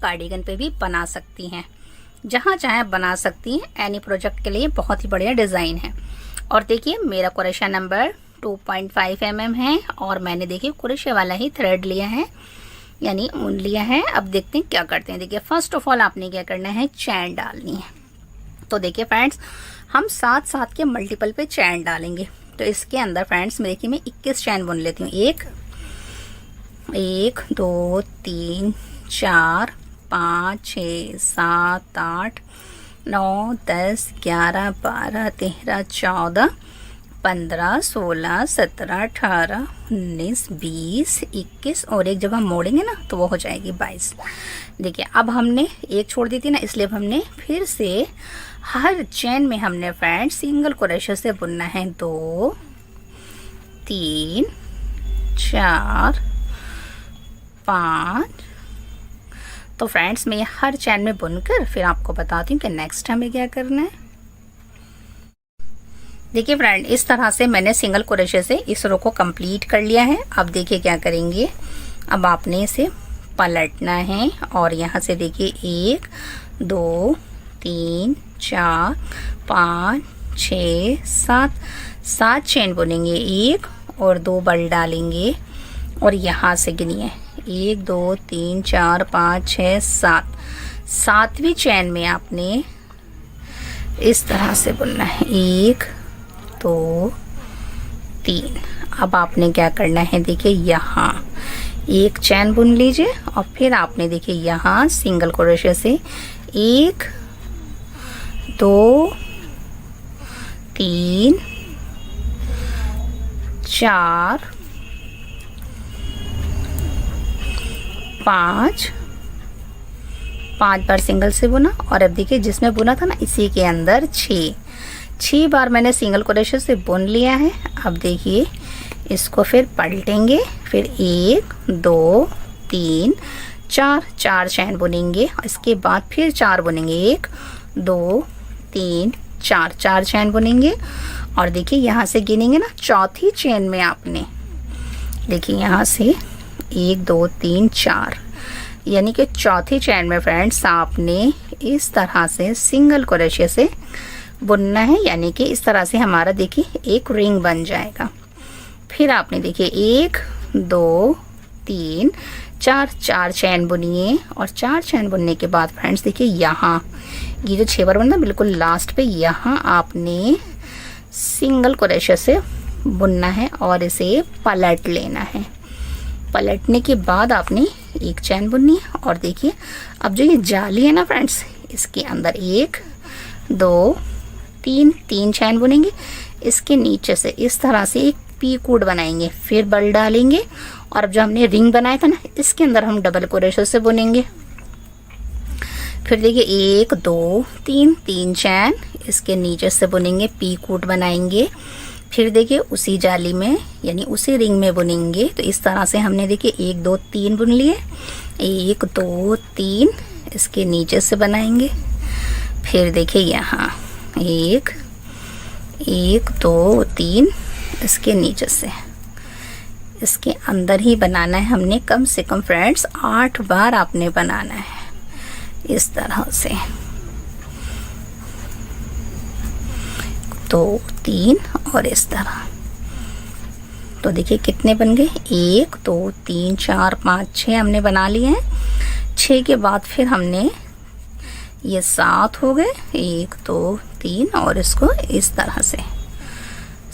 Cardigan पे भी बना सकती हैं, जहाँ चाहे बना सकती हैं। एनी प्रोजेक्ट के लिए बहुत ही बढ़िया डिज़ाइन है। और देखिए मेरा क्रोशा नंबर 2.5 mm है और मैंने देखिए क्रोशे वाला ही थ्रेड लिया है, यानी ऊन लिया है। अब देखते हैं क्या करते हैं। देखिए फर्स्ट ऑफ ऑल आपने क्या करना है, चैन डालनी है। तो देखिए फ्रेंड्स, हम 7 के मल्टीपल पे चैन डालेंगे। तो इसके अंदर फ्रेंड्स देखिए मैं 21 चैन बुन लेती हूँ। 1 2 3 4 5 6 7 8 9 10 11 12 13 14 15 16 17 18 19 20 21 और एक जब हम मोड़ेंगे ना तो वो हो जाएगी 22। देखिए अब हमने एक छोड़ दी थी ना, इसलिए हमने फिर से हर चेन में हमने फ्रेंड्स सिंगल क्रोशे से बुनना है। 2 3 4 5। तो फ्रेंड्स मैं हर चैन में बुनकर फिर आपको बताती हूँ कि नेक्स्ट हमें क्या करना है। देखिए फ्रेंड, इस तरह से मैंने सिंगल क्रोशे से इस रो को कंप्लीट कर लिया है। अब देखिए क्या करेंगे, अब आपने इसे पलटना है और यहाँ से देखिए 1 2 3 4 5 6 7 चेन बुनेंगे, 1 और 2 बल डालेंगे और यहाँ से गिनिए 1 2 3 4 5 6 7। 7वीं चेन में आपने इस तरह से बुनना है, 1 2 3। अब आपने क्या करना है, देखिए यहाँ एक चैन बुन लीजिए और फिर आपने देखिए यहाँ सिंगल क्रोशे से 1 2 3 4 5 बार सिंगल से बुना। और अब देखिए जिसमें बुना था ना इसी के अंदर 6 बार मैंने सिंगल क्रोशे से बुन लिया है। अब देखिए इसको फिर पलटेंगे, फिर 1 2 3 4 चैन बुनेंगे। इसके बाद फिर 4 बुनेंगे, 1 2 3 4 चैन बुनेंगे। और देखिए यहाँ से गिनेंगे ना, चौथी चेन में आपने देखिए यहाँ से 1 2 3 4, यानी कि चौथी चैन में फ्रेंड्स आपने इस तरह से सिंगल क्रोशे से बुनना है, यानी कि इस तरह से हमारा देखिए एक रिंग बन जाएगा। फिर आपने देखिए 1 2 3 4 चैन बुनिए और 4 चैन बुनने के बाद फ्रेंड्स देखिए यहाँ ये जो 6 बार बनना बिल्कुल लास्ट पे यहाँ आपने सिंगल क्रोशे से बुनना है और इसे पलट लेना है। पलटने के बाद आपने एक चैन बुननी है और देखिए अब जो ये जाली है ना फ्रेंड्स, इसके अंदर 1 2 3 चैन बुनेंगे। इसके नीचे से इस तरह से एक पी कोड बनाएंगे, फिर बल डालेंगे और अब जो हमने रिंग बनाया था ना इसके अंदर हम डबल क्रोशे से बुनेंगे। फिर देखिए 1 2 3 चैन इसके नीचे से बुनेंगे, पी कोड बनाएंगे। फिर देखिए उसी जाली में यानी उसी रिंग में बुनेंगे। तो इस तरह से हमने देखिए 1 2 3 बुन लिए, 1 2 3 इसके नीचे से बनाएंगे। फिर देखिए यहाँ 1 2 3 इसके नीचे से, इसके अंदर ही बनाना है हमने। कम से कम फ्रेंड्स 8 बार आपने बनाना है इस तरह से। 2 3 और इस तरह। तो देखिए कितने बन गए, 1 2 3 4 5 6 हमने बना लिए हैं। 6 के बाद फिर हमने ये 7 हो गए, 1 2 3 और इसको इस तरह से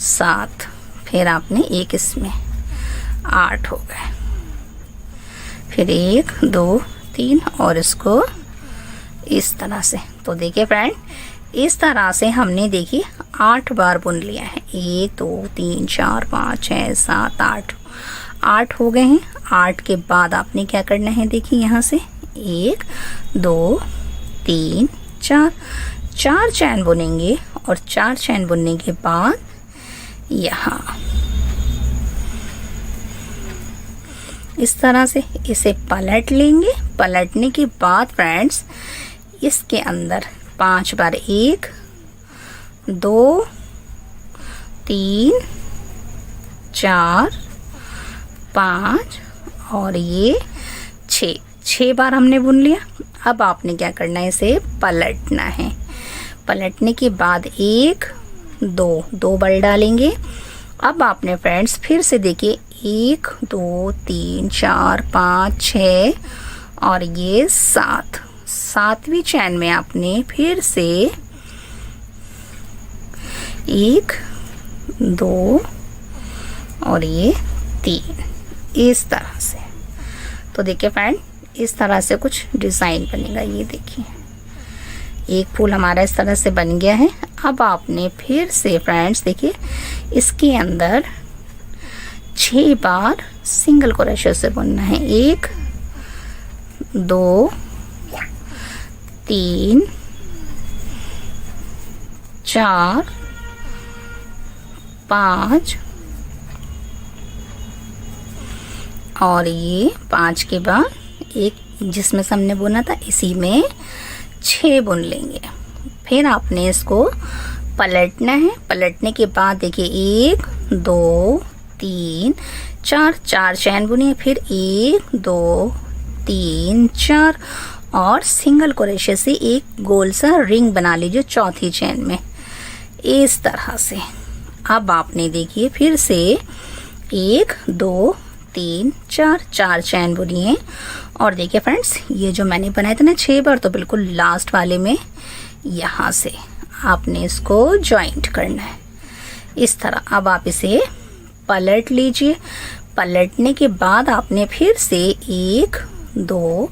7। फिर आपने एक इसमें 8 हो गए, फिर 1 2 3 और इसको इस तरह से। तो देखिए फ्रेंड इस तरह से हमने देखिए 8 बार बुन लिया है। 1 2 3 4 5 6 7 8 हो गए हैं। 8 के बाद आपने क्या करना है, देखिए यहाँ से 1 2 3 4 चैन बुनेंगे और 4 चैन बुनने के बाद यहाँ इस तरह से इसे पलट लेंगे। पलटने के बाद फ्रेंड्स इसके अंदर 5 बार 1 2 3 4 5 और ये 6 6 बार हमने बुन लिया। अब आपने क्या करना है, इसे पलटना है। पलटने के बाद 1 2 बल डालेंगे। अब आपने फ्रेंड्स फिर से देखिए 1 2 3 4 5 6 और ये 7वीं चैन में आपने फिर से 1 2 और ये 3 इस तरह से। तो देखिए फ्रेंड, इस तरह से कुछ डिज़ाइन बनेगा। ये देखिए एक फूल हमारा इस तरह से बन गया है। अब आपने फिर से फ्रेंड्स देखिए इसके अंदर 6 बार सिंगल क्रोशे से बुनना है। 1 2 3 4 5 और ये 5 के बाद एक जिसमें से हमने बुना था इसी में 6 बुन लेंगे। फिर आपने इसको पलटना है। पलटने के बाद देखिए 1 2 3 4 चैन बुनिए। फिर 1 2 3 4 और सिंगल क्रोशे से एक गोल सा रिंग बना लीजिए चौथी चैन में इस तरह से। अब आपने देखिए फिर से 1 2 3 4 चैन बुनिए। और देखिए फ्रेंड्स, ये जो मैंने बनाए थे ना 6 बार, तो बिल्कुल लास्ट वाले में यहाँ से आपने इसको जॉइंट करना है इस तरह। अब आप इसे पलट लीजिए। पलटने के बाद आपने फिर से 1 2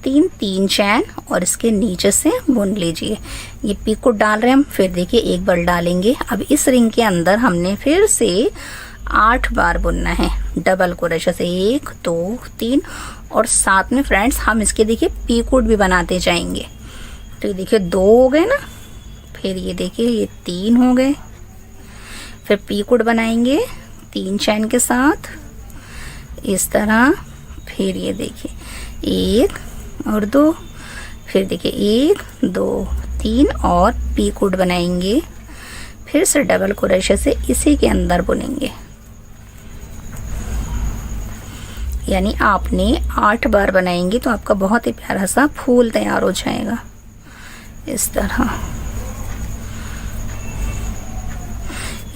3 चैन और इसके नीचे से बुन लीजिए। ये पीको डाल रहे हैं हम। फिर देखिए 1 बार डालेंगे। अब इस रिंग के अंदर हमने फिर से 8 बार बुनना है डबल क्रोशे से। 1 2 3 और साथ में फ्रेंड्स हम इसके देखिए पीकोट भी बनाते जाएंगे। तो ये देखिए 2 हो गए ना, फिर ये देखिए ये 3 हो गए। फिर पीकोट बनाएंगे 3 चैन के साथ इस तरह। फिर ये देखिए 1 और 2, फिर देखिए 1 2 3 और पीकोट बनाएंगे। फिर से डबल क्रोशे से इसी के अंदर बुनेंगे। यानी आपने 8 बार बनाएंगे तो आपका बहुत ही प्यारा सा फूल तैयार हो जाएगा इस तरह।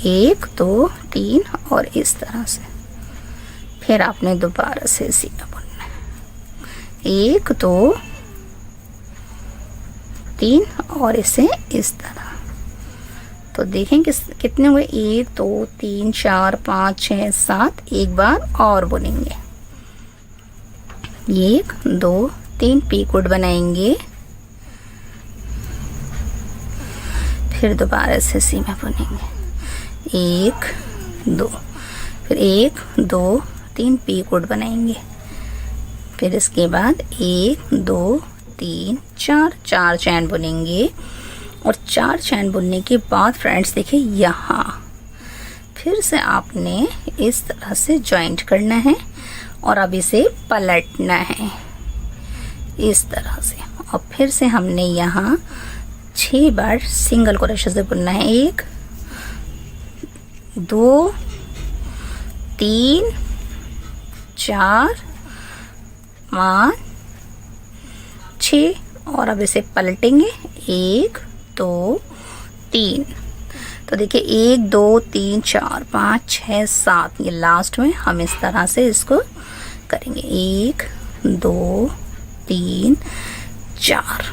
1 2 3 और इस तरह से। फिर आपने दोबारा से सीधा बुनना है। 1 2 3 और इसे इस तरह। तो देखें कितने हुए, 1 2 3 4 5 6 7। एक बार और बुनेंगे। 1 2 3 पीकोट बनाएंगे। फिर दोबारा से सीमा बुनेंगे। 1 2, फिर 1 2 3 पीकोट बनाएंगे। फिर इसके बाद 1 2 3 4 चैन बुनेंगे। और 4 चैन बुनने के बाद फ्रेंड्स देखिए यहाँ फिर से आपने इस तरह से जॉइंट करना है और अब इसे पलटना है इस तरह से। और फिर से हमने यहाँ 6 बार सिंगल क्रोशे से बुनना है। 1 2 3 4 5 6 और अब इसे पलटेंगे 1 2 3। तो देखिए 1 2 3 4 5 6 7, ये लास्ट में हम इस तरह से इसको करेंगे। 1 2 3 4।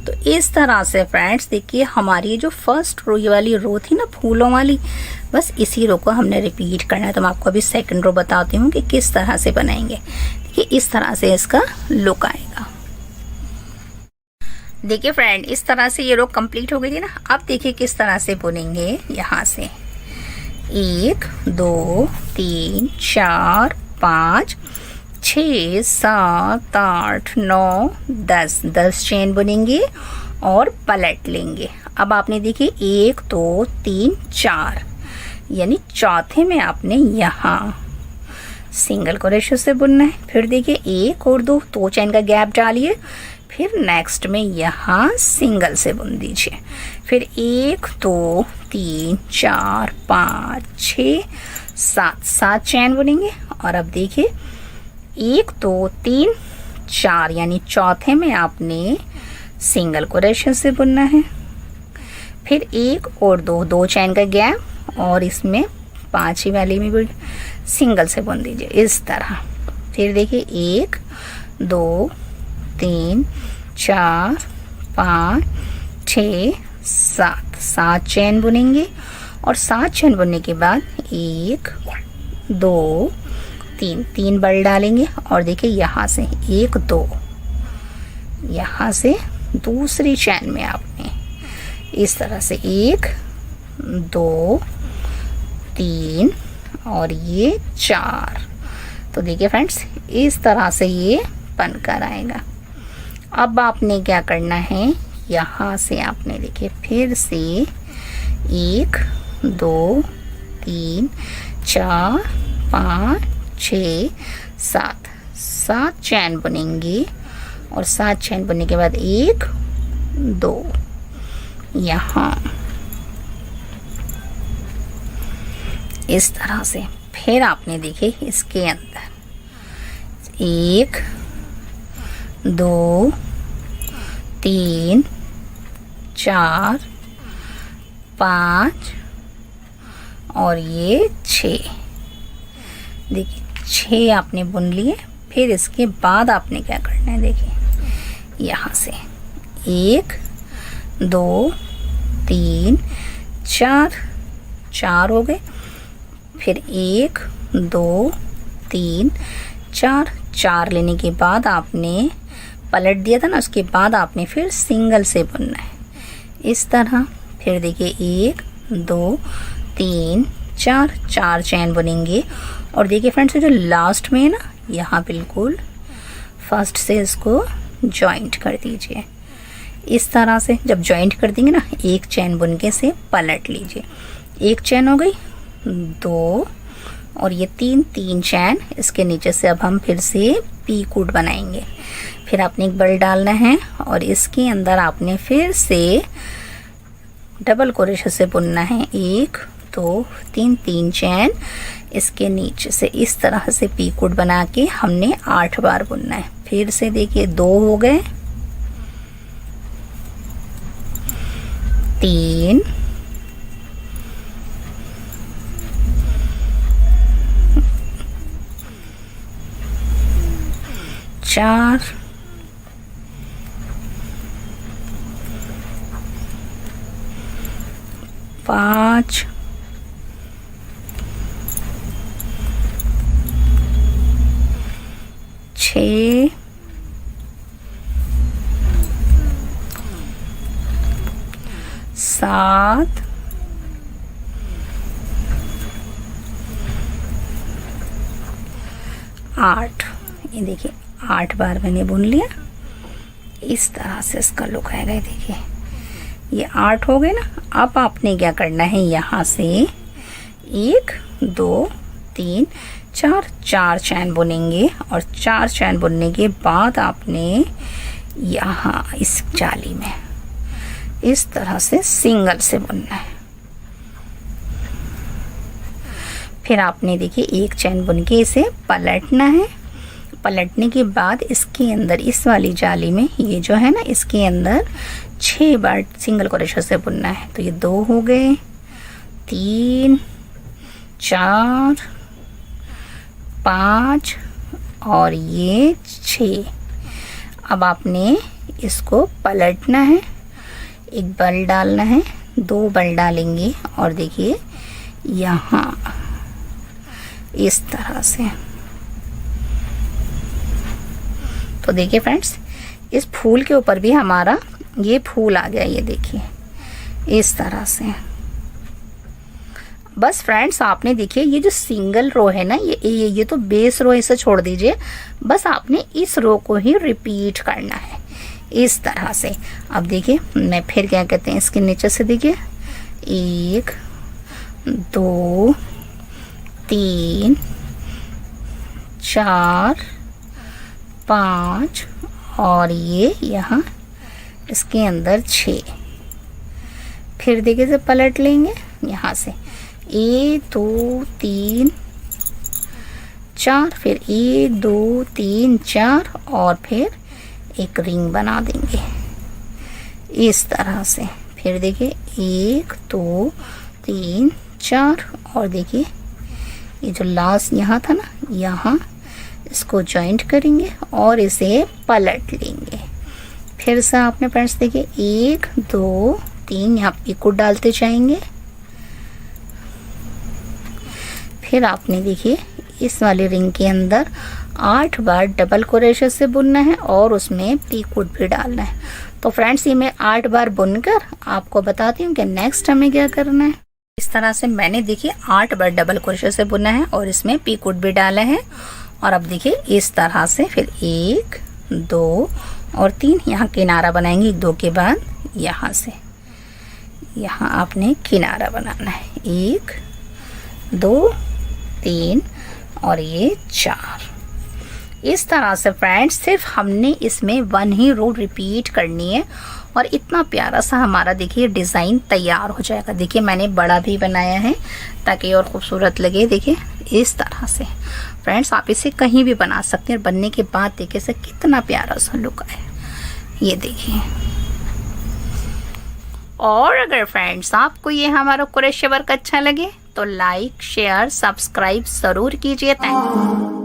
तो इस तरह से फ्रेंड्स देखिए हमारी जो फर्स्ट रो ये वाली रो थी ना फूलों वाली, बस इसी रो को हमने रिपीट करना है। तो मैं आपको अभी सेकंड रो बताती हूँ कि किस तरह से बनाएंगे। देखिए इस तरह से इसका लुक आएगा। देखिए फ्रेंड, इस तरह से ये रो कंप्लीट हो गई थी ना। अब देखिए किस तरह से बुनेंगे। यहाँ से 1 2 3 4 5 6 7 8 9 10 चेन बुनेंगे और पलट लेंगे। अब आपने देखिए 1 2 3 4, यानी चौथे में आपने यहाँ सिंगल क्रोशे से बुनना है। फिर देखिए 1 और 2 चेन का गैप डालिए। फिर नेक्स्ट में यहाँ सिंगल से बुन दीजिए। फिर 1 2 3 4 5 6 7 चैन बुनेंगे। और अब देखिए 1 2 3 4, यानी चौथे में आपने सिंगल क्रोशे से बुनना है। फिर 1 और 2 चैन का गैप और इसमें 5वीं वाली में भी सिंगल से बुन दीजिए इस तरह। फिर देखिए 1 2 3 4 5 6 7 चैन बुनेंगे और 7 चैन बुनने के बाद 1 2 3 बल डालेंगे और देखिए यहाँ से 1 2, यहाँ से दूसरी चैन में आपने इस तरह से 1 2 3 और ये 4। तो देखिए फ्रेंड्स इस तरह से ये बनकर आएगा। अब आपने क्या करना है, यहाँ से आपने देखिए फिर से 1 2 3 4 5 6 7 चैन बुनेंगे और 7 चैन बुनने के बाद 1 2 यहाँ इस तरह से। फिर आपने देखिए इसके अंदर 1 2 3 4 5 और ये 6, देखिए 6 आपने बुन लिए। फिर इसके बाद आपने क्या करना है, देखिए यहाँ से 1 2 3 4 हो गए। फिर 1 2 3 4 लेने के बाद आपने पलट दिया था ना, उसके बाद आपने फिर सिंगल से बुनना है इस तरह। फिर देखिए 1 2 3 4 चैन बुनेंगे और देखिए फ्रेंड्स जो लास्ट में है ना, यहाँ बिल्कुल फर्स्ट से इसको जॉइंट कर दीजिए इस तरह से। जब जॉइंट कर देंगे ना, 1 चैन बुन के से पलट लीजिए। 1 चैन हो गई, 2 और ये 3 चैन। इसके नीचे से अब हम फिर से पी कूट बनाएंगे। फिर आपने एक बल डालना है और इसके अंदर आपने फिर से डबल क्रोशे से बुनना है। 1 2 3 चैन इसके नीचे से इस तरह से पी कूट बना के हमने 8 बार बुनना है। फिर से देखिए 2 हो गए, 3 4 5 6 7 8। ये देखिए 8 बार मैंने बुन लिया इस तरह से इसका लुक आएगा। देखिए ये 8 हो गए ना। अब आपने क्या करना है, यहाँ से 1 2 3 4 चैन बुनेंगे और 4 चैन बुनने के बाद आपने यहाँ इस जाली में इस तरह से सिंगल से बुनना है। फिर आपने देखिए 1 चैन बुन के इसे पलटना है। पलटने के बाद इसके अंदर इस वाली जाली में ये जो है ना, इसके अंदर 6 बार सिंगल क्रोशे से बुनना है। तो ये 2 हो गए, 3 4 5 और ये 6। अब आपने इसको पलटना है, एक बल डालना है, 2 बल डालेंगे और देखिए यहाँ इस तरह से। तो देखिए फ्रेंड्स इस फूल के ऊपर भी हमारा ये फूल आ गया, ये देखिए इस तरह से। बस फ्रेंड्स आपने देखिए ये जो सिंगल रो है ना, ये तो बेस रो, इसे छोड़ दीजिए। बस आपने इस रो को ही रिपीट करना है इस तरह से। अब देखिए मैं फिर क्या कहते हैं, इसके नीचे से देखिए 1 2 3 4 5 और ये यहाँ इसके अंदर 6। फिर देखिए से पलट लेंगे यहाँ से 1 2 3 4, फिर 1 2 3 4 और फिर एक रिंग बना देंगे इस तरह से। फिर देखिए 1 2 3 4 और देखिए ये जो लास्ट यहाँ था ना, यहाँ इसको जॉइंट करेंगे और इसे पलट लेंगे। फिर से आपने फ्रेंड्स देखिए 1 2 3 यहाँ पीको डालते जाएंगे। फिर आपने देखिए इस वाले रिंग के अंदर 8 बार डबल क्रोशे से बुनना है और उसमें पीकोट भी डालना है। तो फ्रेंड्स ये मैं 8 बार बुनकर आपको बताती हूँ कि नेक्स्ट हमें क्या करना है। इस तरह से मैंने देखिए 8 बार डबल क्रोशे से बुना है और इसमें पीकोट भी डाला है। और अब देखिए इस तरह से फिर 1 2 और 3 यहाँ किनारा बनाएंगे। 2 के बाद यहाँ से यहाँ आपने किनारा बनाना है। 1 2 3 और ये 4। इस तरह से फ्रेंड्स सिर्फ हमने इसमें 1 ही रो रिपीट करनी है और इतना प्यारा सा हमारा देखिए डिज़ाइन तैयार हो जाएगा। देखिए मैंने बड़ा भी बनाया है ताकि और खूबसूरत लगे। देखिए इस तरह से फ्रेंड्स आप इसे कहीं भी बना सकते हैं। बनने के बाद देखिए से कितना प्यारा सा लुक है, ये देखिए। और अगर फ्रेंड्स आपको ये हमारा क्रोशे वर्क अच्छा लगे तो लाइक शेयर सब्सक्राइब ज़रूर कीजिए। Thank you.